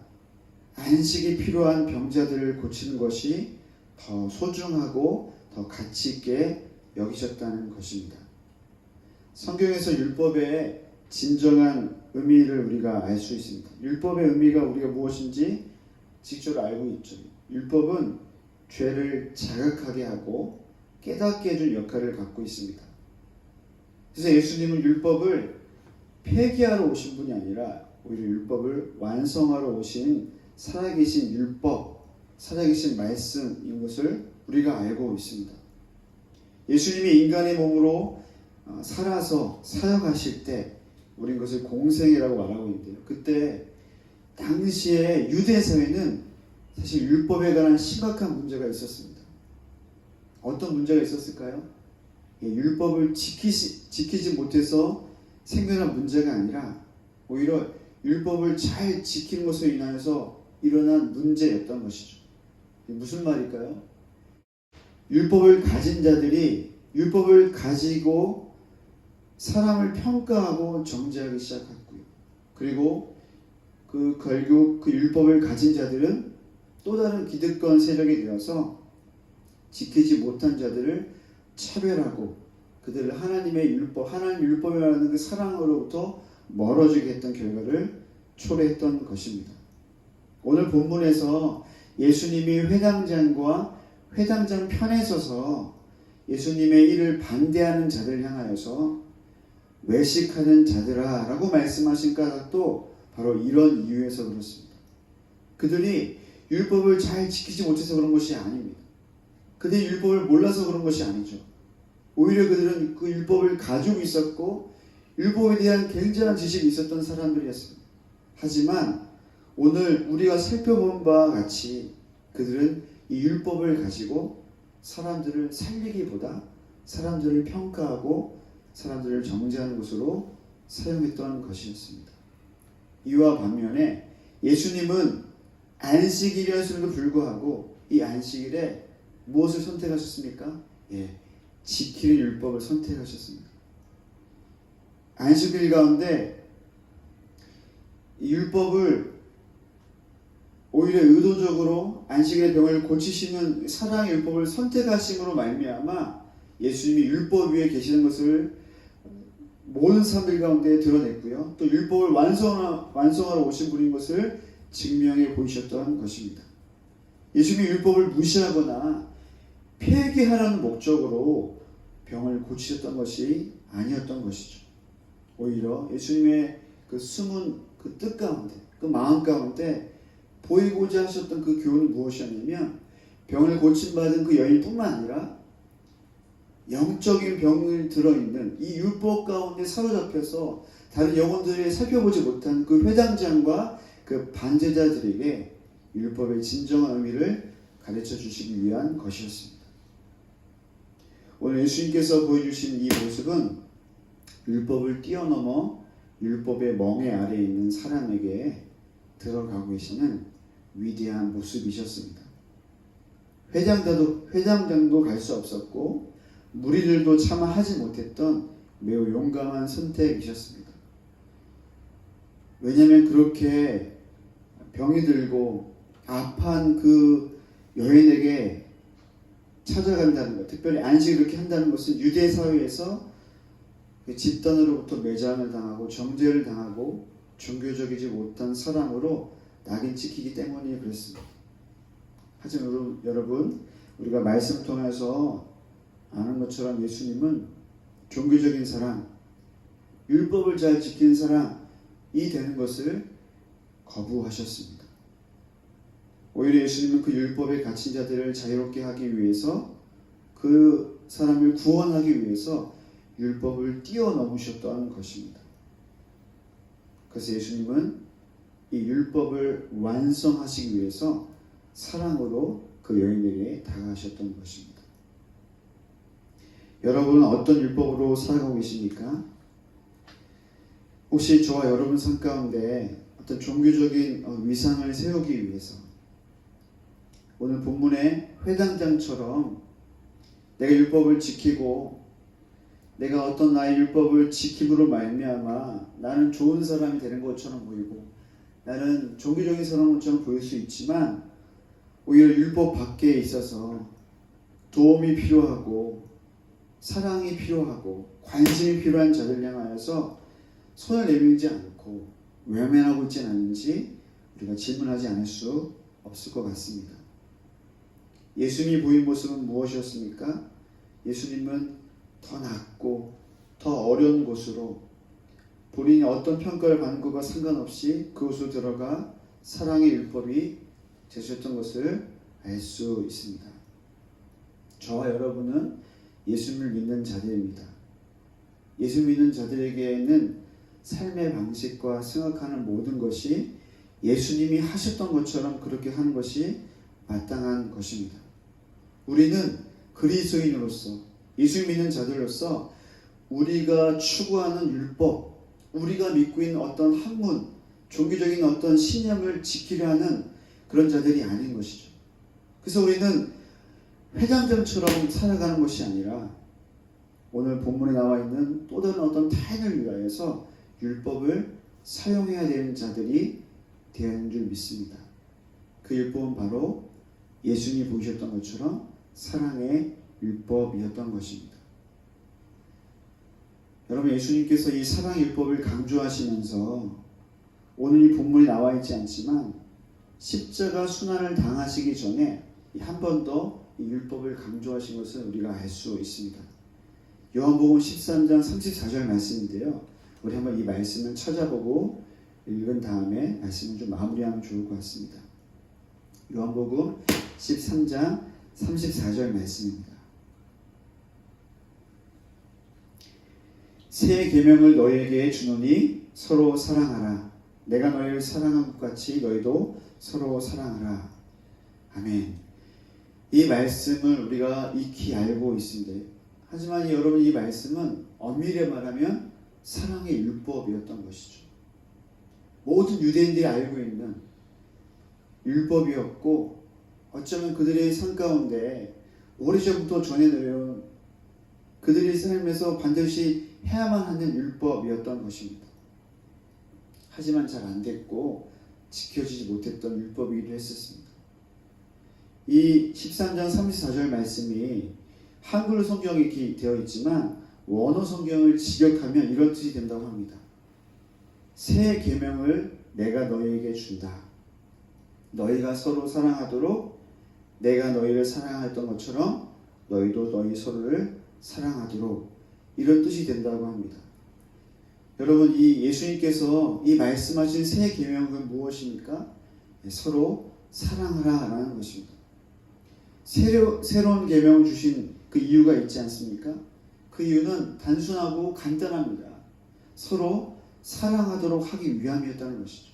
안식이 필요한 병자들을 고치는 것이 더 소중하고 더 가치 있게 여기셨다는 것입니다. 성경에서 율법의 진정한 의미를 우리가 알 수 있습니다. 율법의 의미가 우리가 무엇인지 직접 알고 있죠. 율법은 죄를 자각하게 하고 깨닫게 해줄 역할을 갖고 있습니다. 그래서 예수님은 율법을 폐기하러 오신 분이 아니라 오히려 율법을 완성하러 오신 살아계신 율법, 살아계신 말씀인 것을 우리가 알고 있습니다. 예수님이 인간의 몸으로 살아서 사역하실 때 우린 그것을 공생이라고 말하고 있는데요. 그때 당시에 유대 사회는 사실 율법에 관한 심각한 문제가 있었습니다. 어떤 문제가 있었을까요? 율법을 지키지 못해서 생겨난 문제가 아니라 오히려 율법을 잘 지키는 것으로 인하여서 일어난 문제였던 것이죠. 무슨 말일까요? 율법을 가진 자들이 율법을 가지고 사람을 평가하고 정죄하기 시작했고요. 그리고 결국 그 율법을 가진 자들은 또 다른 기득권 세력이 되어서 지키지 못한 자들을 차별하고 그들을 하나님의 율법, 하나님 율법이라는 그 사랑으로부터 멀어지게 했던 결과를 초래했던 것입니다. 오늘 본문에서 예수님이 회당장과 회당장 편에 서서 예수님의 일을 반대하는 자들을 향하여서 외식하는 자들아 라고 말씀하신 까닭도 바로 이런 이유에서 그렇습니다. 그들이 율법을 잘 지키지 못해서 그런 것이 아닙니다. 그들이 율법을 몰라서 그런 것이 아니죠. 오히려 그들은 그 율법을 가지고 있었고 율법에 대한 굉장한 지식이 있었던 사람들이었습니다. 하지만 오늘 우리가 살펴본 바와 같이 그들은 이 율법을 가지고 사람들을 살리기보다 사람들을 평가하고 사람들을 정죄하는 것으로 사용했던 것이었습니다. 이와 반면에 예수님은 안식일이었음에도 불구하고 이 안식일에 무엇을 선택하셨습니까? 지키는 율법을 선택하셨습니다. 안식일 가운데 이 율법을 오히려 의도적으로 안식일의 병을 고치시는 사랑의 율법을 선택하심으로 말미암아 예수님이 율법 위에 계시는 것을 모든 사람들 가운데 드러냈고요. 또 율법을 완성하러 오신 분인 것을 증명해 보이셨던 것입니다. 예수님이 율법을 무시하거나 폐기하라는 목적으로 병을 고치셨던 것이 아니었던 것이죠. 오히려 예수님의 그 숨은 그 뜻 가운데, 그 마음 가운데 보이고자 하셨던 그 교훈은 무엇이었냐면 병을 고침받은 그 여인뿐만 아니라 영적인 병을 들어있는 이 율법 가운데 사로잡혀서 다른 영혼들이 살펴보지 못한 그 회당장과 그 반제자들에게 율법의 진정한 의미를 가르쳐 주시기 위한 것이었습니다. 오늘 예수님께서 보여주신 이 모습은 율법을 뛰어넘어 율법의 멍에 아래에 있는 사람에게 들어가고 계시는 위대한 모습이셨습니다. 회당장도 갈 수 없었고 무리들도 차마 하지 못했던 매우 용감한 선택이셨습니다. 왜냐하면 그렇게 병이 들고 아파한 그 여인에게 찾아간다는 것, 특별히 안식을 이렇게 한다는 것은 유대 사회에서 집단으로부터 매장을 당하고 정죄를 당하고 종교적이지 못한 사람으로 낙인 찍히기 때문에 그렇습니다. 하지만 여러분, 우리가 말씀 통해서 아는 것처럼 예수님은 종교적인 사람, 율법을 잘 지키는 사람이 되는 것을 거부하셨습니다. 오히려 예수님은 그 율법에 갇힌 자들을 자유롭게 하기 위해서 그 사람을 구원하기 위해서 율법을 뛰어넘으셨다는 것입니다. 그래서 예수님은 이 율법을 완성하시기 위해서 사랑으로 그 여인에게 다가가셨던 것입니다. 여러분은 어떤 율법으로 살아가고 계십니까? 혹시 저와 여러분 삶 가운데 어떤 종교적인 위상을 세우기 위해서 오늘 본문의 회당장처럼 내가 율법을 지키고 내가 어떤 나의 율법을 지킴으로 말미암아 나는 좋은 사람이 되는 것처럼 보이고 나는 종교적인 사람처럼 보일 수 있지만 오히려 율법 밖에 있어서 도움이 필요하고 사랑이 필요하고 관심이 필요한 자들 향하여서 손을 내밀지 않고 외면하고 있지는 않은지 우리가 질문하지 않을 수 없을 것 같습니다. 예수님이 보인 모습은 무엇이었습니까? 예수님은 더 낮고 더 어려운 곳으로 본인이 어떤 평가를 받는 것과 상관없이 그곳으로 들어가 사랑의 율법이 제시했던 것을 알 수 있습니다. 저와 여러분은 예수님을 믿는 자들입니다. 예수 믿는 자들에게는 삶의 방식과 생각하는 모든 것이 예수님이 하셨던 것처럼 그렇게 하는 것이 마땅한 것입니다. 우리는 그리스도인으로서 예수 믿는 자들로서 우리가 추구하는 율법, 우리가 믿고 있는 어떤 학문, 종교적인 어떤 신념을 지키려 하는 그런 자들이 아닌 것이죠. 그래서 우리는 회당장처럼 살아가는 것이 아니라 오늘 본문에 나와 있는 또 다른 어떤 타인을 위하여서 율법을 사용해야 되는 자들이 되는 줄 믿습니다. 그 율법은 바로 예수님이 보이셨던 것처럼 사랑의 율법이었던 것입니다. 여러분, 예수님께서 이 사랑의 율법을 강조하시면서 오늘 이 본문에 나와 있지 않지만 십자가 순환을 당하시기 전에 한 번 더 이 율법을 강조하신 것을 우리가 알 수 있습니다. 요한복음 13장 34절 말씀인데요. 우리 한번 이 말씀을 찾아보고 읽은 다음에 말씀을 좀 마무리하면 좋을 것 같습니다. 요한복음 13장 34절 말씀입니다. 새 계명을 너희에게 주노니 서로 사랑하라. 내가 너희를 사랑한 것 같이 너희도 서로 사랑하라. 아멘. 이 말씀을 우리가 익히 알고 있습니다. 하지만 여러분, 이 말씀은 엄밀히 말하면 사랑의 율법이었던 것이죠. 모든 유대인들이 알고 있는 율법이었고 어쩌면 그들의 삶 가운데 오래전부터 전해 내려온 그들의 삶에서 반드시 해야만 하는 율법이었던 것입니다. 하지만 잘 안 됐고 지켜지지 못했던 율법이기도 했었습니다. 이 13장 34절 말씀이 한글로 성경이 이렇게 되어 있지만 원어 성경을 직역하면 이런 뜻이 된다고 합니다. 새 계명을 내가 너희에게 준다. 너희가 서로 사랑하도록 내가 너희를 사랑했던 것처럼 너희도 너희 서로를 사랑하도록, 이런 뜻이 된다고 합니다. 여러분, 이 예수님께서 이 말씀하신 새 계명은 무엇입니까? 서로 사랑하라라는 것입니다. 새로운 계명을 주신 그 이유가 있지 않습니까? 그 이유는 단순하고 간단합니다. 서로 사랑하도록 하기 위함이었다는 것이죠.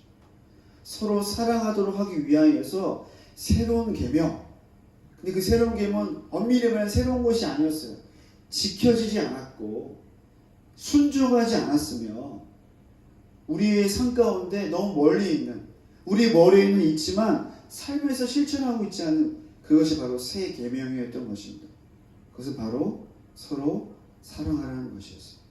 서로 사랑하도록 하기 위하여서 새로운 계명. 근데 그 새로운 계명은 엄밀히 말하면 새로운 것이 아니었어요. 지켜지지 않았고 순종하지 않았으며 우리의 삶 가운데 너무 멀리 있는, 우리 머리에는 있지만 삶에서 실천하고 있지 않은 그것이 바로 새 계명이었던 것입니다. 그것은 바로 서로 사랑하라는 것이었어요.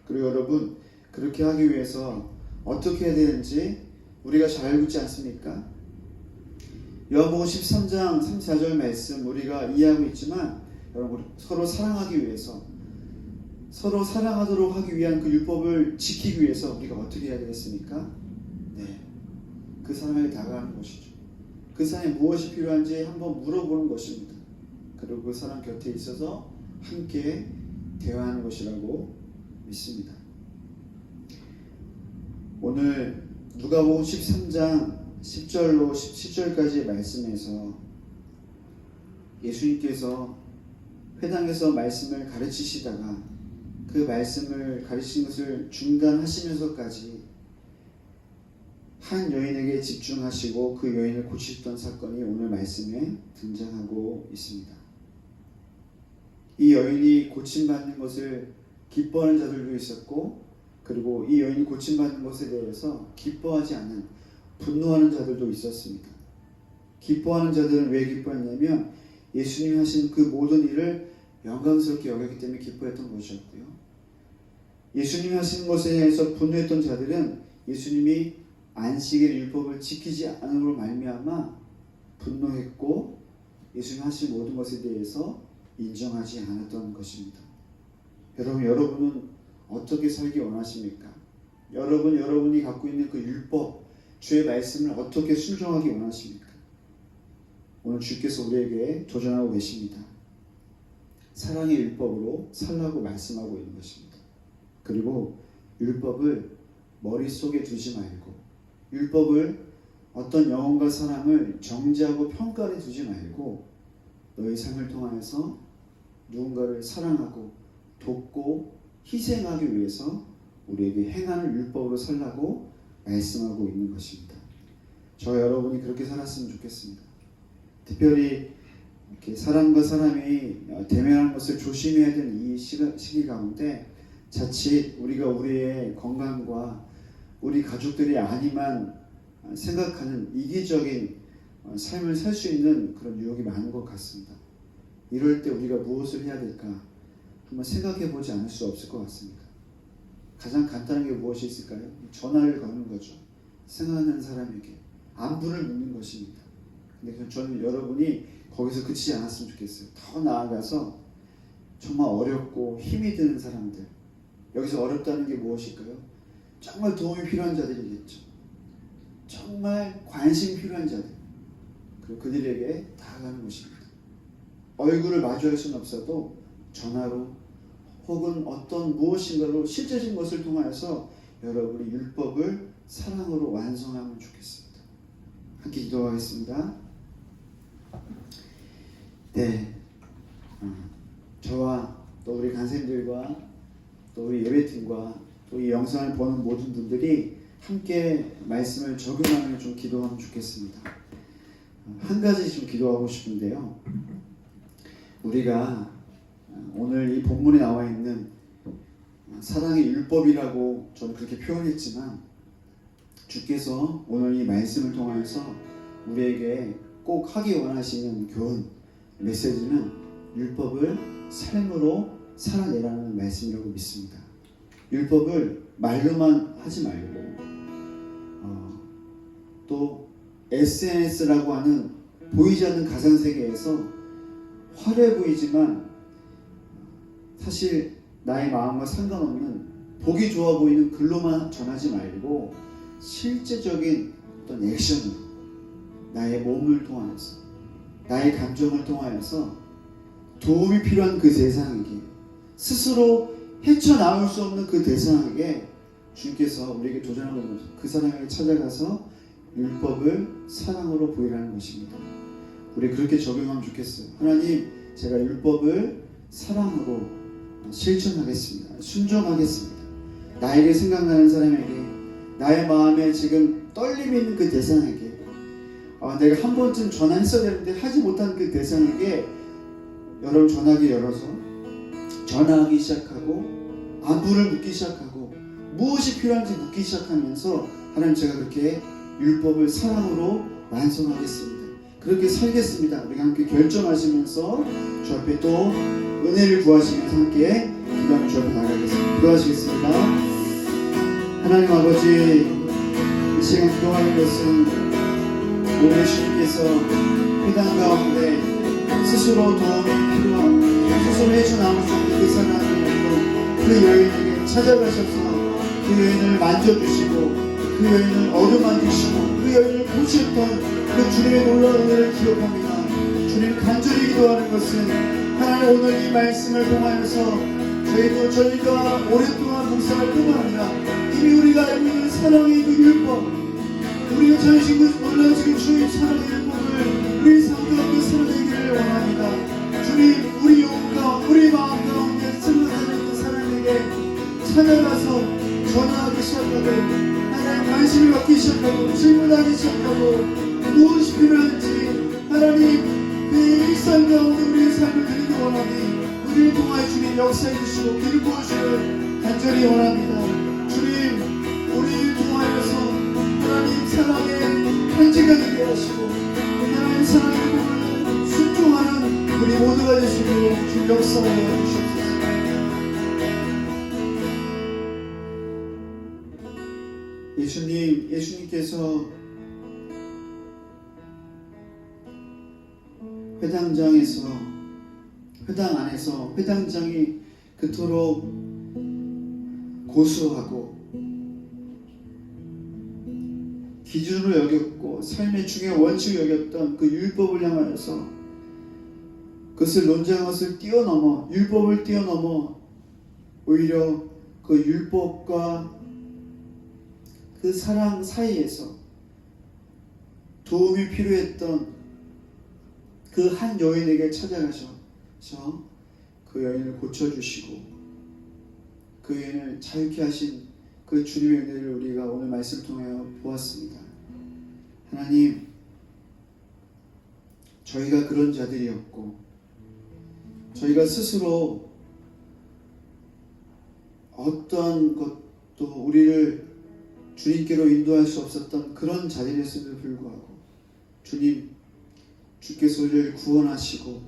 그리고 여러분, 그렇게 하기 위해서 어떻게 해야 되는지 우리가 잘 알고 있지 않습니까? 요한복음 13장 34절 말씀 우리가 이해하고 있지만 여러분, 서로 사랑하기 위해서, 서로 사랑하도록 하기 위한 그 율법을 지키기 위해서 우리가 어떻게 해야 되겠습니까? 네, 그 사람에게 다가가는 것이죠. 그 사람이 무엇이 필요한지 한번 물어보는 것입니다. 그리고 그 사람 곁에 있어서 함께 대화하는 것이라고 믿습니다. 오늘 누가복음 13장 10절로 17절까지의 말씀에서 예수님께서 회당에서 말씀을 가르치시다가 그 말씀을 가르치는 것을 중단하시면서까지 한 여인에게 집중하시고 그 여인을 고치셨던 사건이 오늘 말씀에 등장하고 있습니다. 이 여인이 고침받는 것을 기뻐하는 자들도 있었고, 그리고 이 여인이 고침받는 것에 대해서 기뻐하지 않는, 분노하는 자들도 있었습니다. 기뻐하는 자들은 왜 기뻐했냐면 예수님이 하신 그 모든 일을 영광스럽게 여겼기 때문에 기뻐했던 것이었고요. 예수님이 하신 것에 대해서 분노했던 자들은 예수님이 안식일 율법을 지키지 않음으로 말미암아 분노했고, 예수님이 하신 모든 것에 대해서 인정하지 않았던 것입니다. 여러분은 어떻게 살기 원하십니까? 여러분이 갖고 있는 그 율법, 주의 말씀을 어떻게 순종하기 원하십니까? 오늘 주께서 우리에게 도전하고 계십니다. 사랑의 율법으로 살라고 말씀하고 있는 것입니다. 그리고 율법을 머릿속에 두지 말고, 율법을 어떤 영혼과 사람을 정죄하고 평가에 두지 말고, 너의 삶을 통하여서 누군가를 사랑하고 돕고 희생하기 위해서 우리에게 행하는 율법으로 살라고 말씀하고 있는 것입니다. 저 여러분이 그렇게 살았으면 좋겠습니다. 특별히 이렇게 사람과 사람이 대면하는 것을 조심해야 되는 이 시기 가운데 자칫 우리가 우리의 건강과 우리 가족들이 아니만 생각하는 이기적인 삶을 살 수 있는 그런 유혹이 많은 것 같습니다. 이럴 때 우리가 무엇을 해야 될까 한번 생각해 보지 않을 수 없을 것 같습니다. 가장 간단한 게 무엇이 있을까요? 전화를 거는 거죠. 생각하는 사람에게 안부를 묻는 것입니다. 근데 저는 여러분이 거기서 그치지 않았으면 좋겠어요. 더 나아가서 정말 어렵고 힘이 드는 사람들, 여기서 어렵다는 게 무엇일까요? 정말 도움이 필요한 자들이겠죠. 정말 관심 필요한 자들, 그리고 그들에게 다가가는 것입니다. 얼굴을 마주할 수는 없어도 전화로 혹은 어떤 무엇인가로 실제적인 것을 통하여서 여러분이 율법을 사랑으로 완성하면 좋겠습니다. 함께 기도하겠습니다. 네, 저와 또 우리 간생들과 또 우리 예배팀과 또 이 영상을 보는 모든 분들이 함께 말씀을 적용하며 좀 기도하면 좋겠습니다. 한 가지 좀 기도하고 싶은데요. 우리가 오늘 이 본문에 나와 있는 사랑의 율법이라고 저는 그렇게 표현했지만, 주께서 오늘 이 말씀을 통해서 우리에게 꼭 하기 원하시는 교훈, 메시지는 율법을 삶으로 살아내라는 말씀이라고 믿습니다. 율법을 말로만 하지 말고 또 SNS라고 하는 보이지 않는 가상세계에서 화려해 보이지만 사실 나의 마음과 상관없는 보기 좋아 보이는 글로만 전하지 말고 실제적인 어떤 액션을 나의 몸을 통하여서, 나의 감정을 통하여서 도움이 필요한 그 대상에게, 스스로 헤쳐나올 수 없는 그 대상에게 주님께서 우리에게 도전하고 있는 것입니다. 그 사람에게 찾아가서 율법을 사랑으로 보이라는 것입니다. 우리 그렇게 적용하면 좋겠어요. 하나님, 제가 율법을 사랑으로 실천하겠습니다. 순종하겠습니다. 나에게 생각나는 사람에게, 나의 마음에 지금 떨림이 있는 그 대상에게, 내가 한 번쯤 전화했어야 되는데 하지 못한 그 대상에게 여러분 전화기 열어서 전화하기 시작하고 안부를 묻기 시작하고 무엇이 필요한지 묻기 시작하면서, 하나님, 제가 그렇게 율법을 사랑으로 완성하겠습니다. 그렇게 살겠습니다. 우리가 함께 결정하시면서 주 앞에 또 은혜를 구하시면서 함께 기도하며 주 앞에 나가겠습니다. 기도하시겠습니다. 하나님 아버지, 이 시간 기도하는 것은 우리 주님께서 회당 가운데 스스로 도움이 필요한, 스스로 헤쳐나올 수 없는 그 사람을 그 여인에게 찾아가셔서 그 여인을 만져주시고 그 여인을 어루만지시고 그 여인을 보셨던 그 주님의 놀라운 은혜를 기억합니다. 주님, 간절히 기도하는 것은 하나님 오늘 이 말씀을 통하여서 저희가 오랫동안 묵상할 뿐만 아니라 이미 우리가 알고 있는 사랑의 그 율법, 우리가 전해진 그 놀라운 지금 주의 사랑의 율법을 우리 삶 가운데 살아내기를 원합니다. 주님, 우리 영혼 가운데 하나님 관심을 갖기 시작하고 질문하기 시작하고 무엇이 필요한지 하나님 그 일상 가운데 우리의 삶을 드리기 원하니 우리를 통하여 주님 역사해 주시고 길을 보여주시길 간절히 원합니다. 주님 우리를 통하여서 하나님 사랑의 편지가 되게 하시고 하나님 사랑의 복을 순종하는 우리 모두가 되시고 주님 역사하여 주시옵소서. 예수님께서 회당 안에서 회당장이 그토록 고수하고 기준으로 여겼고 삶의 중요한 원칙을 여겼던 그 율법을 향하여서 그것을 논쟁한 것을 뛰어넘어 율법을 뛰어넘어 오히려 그 율법과 그 사랑 사이에서 도움이 필요했던 그 한 여인에게 찾아가셔서 그 여인을 고쳐주시고 그 여인을 자유케 하신 그 주님의 은혜를 우리가 오늘 말씀을 통하여 보았습니다. 하나님, 저희가 그런 자들이었고 저희가 스스로 어떤 것도 우리를 주님께로 인도할 수 없었던 그런 자들이었음에도 불구하고 주께서 우리를 구원하시고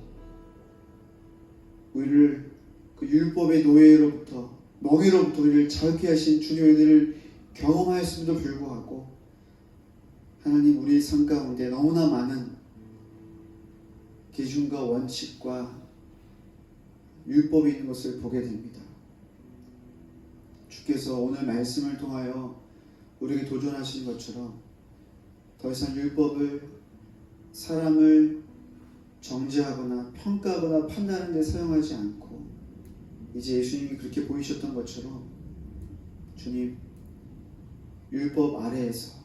우리를 그 율법의 노예로부터 멍에로부터 우리를 자유케 하신 주님의 은혜를 경험하였음에도 불구하고 하나님 우리의 삶 가운데 너무나 많은 기준과 원칙과 율법이 있는 것을 보게 됩니다. 주께서 오늘 말씀을 통하여 우리에게 도전하신 것처럼 더 이상 율법을 사람을 정죄하거나 평가하거나 판단하는 데 사용하지 않고 이제 예수님이 그렇게 보이셨던 것처럼 주님 율법 아래에서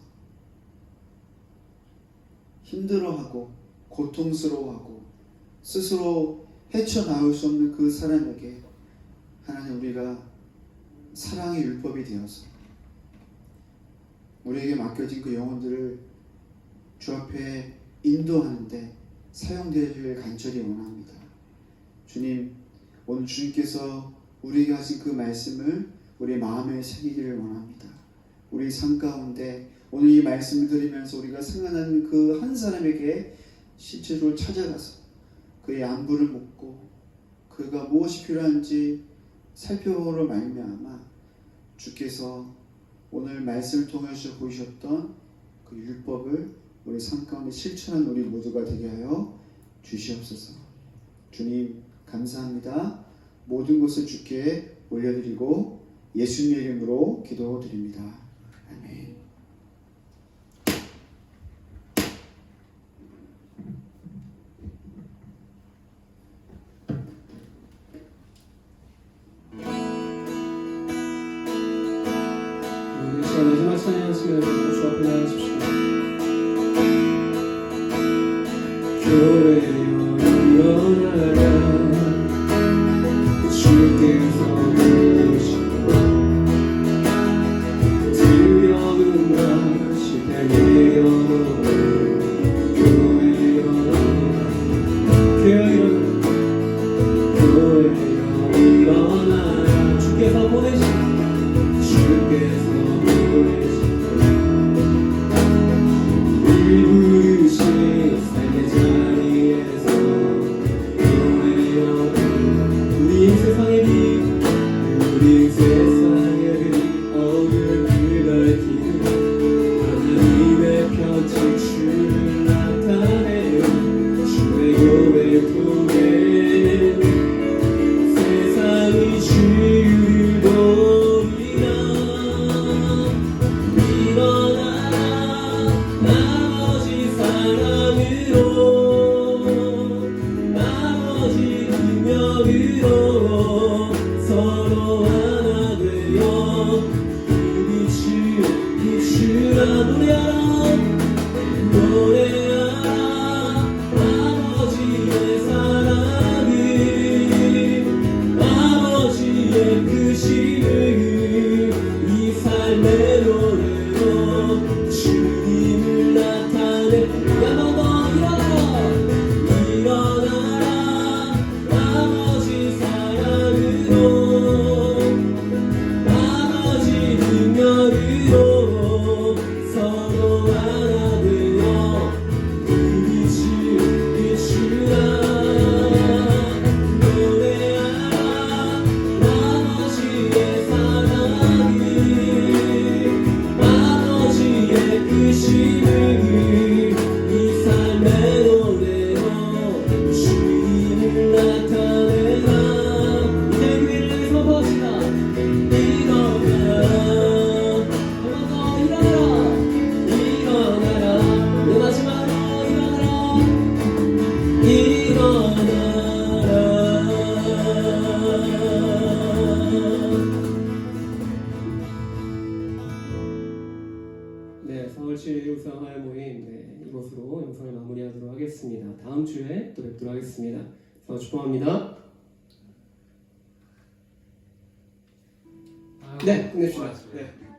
힘들어하고 고통스러워하고 스스로 헤쳐나올 수 없는 그 사람에게 하나님 우리가 사랑의 율법이 되어서 우리에게 맡겨진 그 영혼들을 주 앞에 인도하는데 사용되기를 간절히 원합니다. 주님, 오늘 주님께서 우리에게 하신 그 말씀을 우리 마음에 새기기를 원합니다. 우리 삶 가운데 오늘 이 말씀을 들으면서 우리가 생각나는 그 한 사람에게 실제로 찾아가서 그의 안부를 묻고 그가 무엇이 필요한지 살펴보므로 말미암아 주께서 오늘 말씀을 통해서 보이셨던 그 율법을 우리 삶 가운데 실천한 우리 모두가 되게 하여 주시옵소서. 주님 감사합니다. 모든 것을 주께 올려드리고 예수님의 이름으로 기도드립니다. 아멘. 우리 시간 마지막 찬양 시간을 주 앞에 나가십시오. 교회여 일어나라 주께서 부르시고 들려온다 시대의 여러 교회여 일어나라 주께서 보내신 삶의 자리에서 교회여 우리 세상의 빛 우리 세상의 빛 어둠을 밝히는 하나님의 편지 주를 나타내요 주의 교회를 통해 세상이 주를 보리라 일어나라 나머지 사랑으로 나머지 능력으로 서로 하나 되어 비추라 노래하라 아버지의 사랑을 아버지의 크심을 이 삶의 네, 4월 7일 일상 화요 모임 이것으로 영상을 마무리하도록 하겠습니다. 다음 주에 또 뵙도록 하겠습니다. 서로 축복합니다. 네, 끝냅시다. 수고하셨습니다. 네.